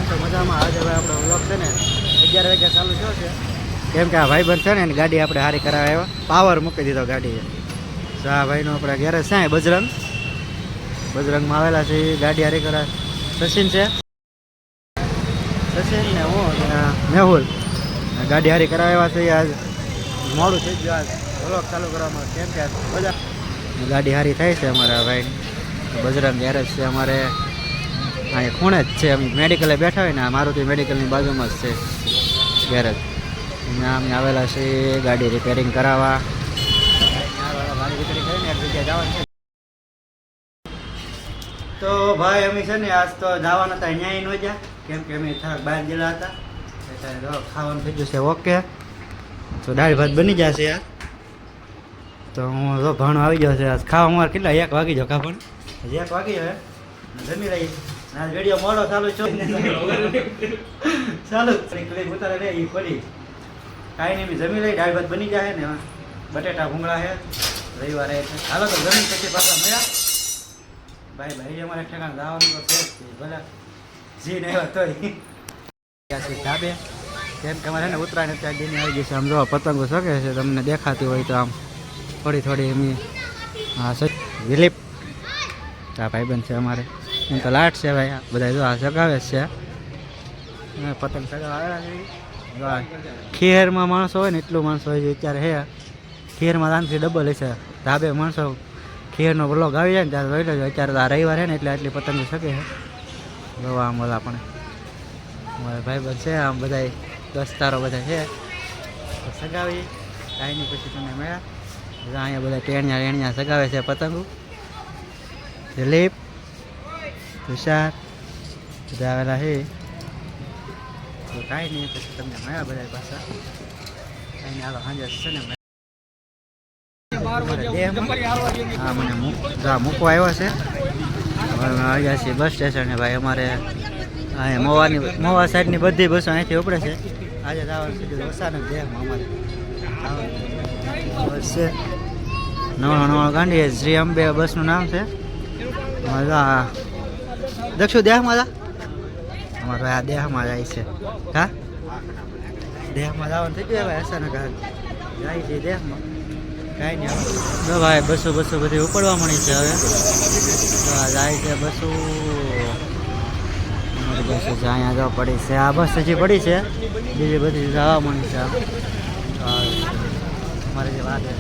છો મજામાં? આજે ભાઈ આપણો વ્લોગ છે ને 11 વાગ્યા ચાલુ થયો છે, કેમ કે આ ભાઈબંધ છે ને એની ગાડી આપણે સારી કરાવે આવ્યા, પાવર મૂકી દીધો ગાડીએ. તો આ ભાઈનો આપણે ગેરેજ છે બજરંગમાં આવેલા છે, ગાડી હારી કરાવે. સચિન છે, સચિન ને હું મેહુલ ગાડી હારી કરાવ્યા છે. આજ મોડું થઈ ગયું આજ વ્લોગ ચાલુ કરવામાં, કેમ કે બધા ગાડી હારી થાય છે અમારા ભાઈ. બજરંગ ગેરેજ છે અમારે અહીંયા ખૂણે જ છે, અમે મેડિકલે બેઠા હોય ને, મારુતિ મેડિકલની બાજુમાં જ છે ગેરેજ. અહીંયા અમે આવેલા છીએ ગાડી રિપેરિંગ કરાવવા. ગાડી રિપેરિંગ કરીને એક જગ્યાએ જવાનું છે. તો ભાઈ અમે છે ને આજ તો જવાના હતા અહીંયા ન જ્યાં, કેમ કે અમે થોડાક બહાર ગયેલા હતા એટલે ખાવાનું થઈ ગયું છે ઓકે. તો દાળ ભાત બની જશે યાર. તો હું તો ભાણો આવી ગયો છે આજ ખાવા. અમારે કેટલા 1 વાગી જાવ ખા, પણ હજી 1 વાગી હવે જમી લઈએ. આ વિડીયો મોડો ચાલુ છો ચાલુ ક્લિપ ઉતારે રે એ પડી કાંઈ નહીં. જમી લઈ, દાળ ભાત બની જાય ને, બટેટા ભૂંગળા છે, રવિવારે હાલો તો જમીન પછી પાછા મળ્યા. ભાઈ ભાઈ અમારે ઠેકાણ જવાનું તો છે જ, ભલે જી નહીં હોય તોય ધાબે, કેમ કે અમારે ને ઉત્તરાયણ અત્યારે દિને આવી ગઈ છે. આમ જો પતંગો શકે છે, તમને દેખાતી હોય તો આમ થોડી થોડી એમની. હા વિલીપ આ ભાઈબંધ છે અમારે, એમ તો લાટ છે ભાઈ. બધા જો આ સગાવે છે, પતંગ સગાવા આવેલા છે. ખેરમાં માણસો હોય ને એટલું માણસો હોય છે અત્યારે. હે ખેરમાં આનાથી ડબલ હશે. ધાબે માણસો ખેરનો બ્લોગ આવી જાય ને ત્યારે જોઈ લેજો. અત્યારે તો આ રવિવાર છે ને એટલે આટલી પતંગો શકે છે. જોવા આમ ઓલા પણ અમારે ભાઈબંધ છે, આમ બધા દોસ્તારો બધા છે. સગાવી કાંઈ નહીં પછી તમે મળ્યા. અહીંયા બધા ટેણિયા સગાવે છે પતંગો. દિલીપ, તુષાર બધા આવેલા છે. તો કાંઈ નહીં પછી તમને મળ્યા બધા પાછા. કાંઈ નહીં હાલો સાંજે છે ને હા મને મૂકવા આવ્યા છે. આવ્યા છીએ બસ સ્ટેશને ભાઈ. અમારે અહીંયા મોવા સાઈડની બધી બસો અહીંથી ઉપડે છે. આજે જવાનું છે વસાને દેહમાં અમારે બસ છે. નવાણું ગાંધી શ્રી અંબે બસનું નામ છે. દક્ષુ દેહમાં જા અમારે આ દેહમાં જાય છે. હા દેહમાં જવાનું થઈ ગયું ભાઈ. અચાનક જાય છે દેહમાં. કાંઈ નહીં જો ભાઈ બસો બધી ઉપડવા મળી છે હવે. તો આ જાય છે બસો. અમારી બસો છે અહીંયા જવા પડી છે. આ બસ હજી પડી છે, બીજી બધી જવા મળી છે. અમારે જે વાત છે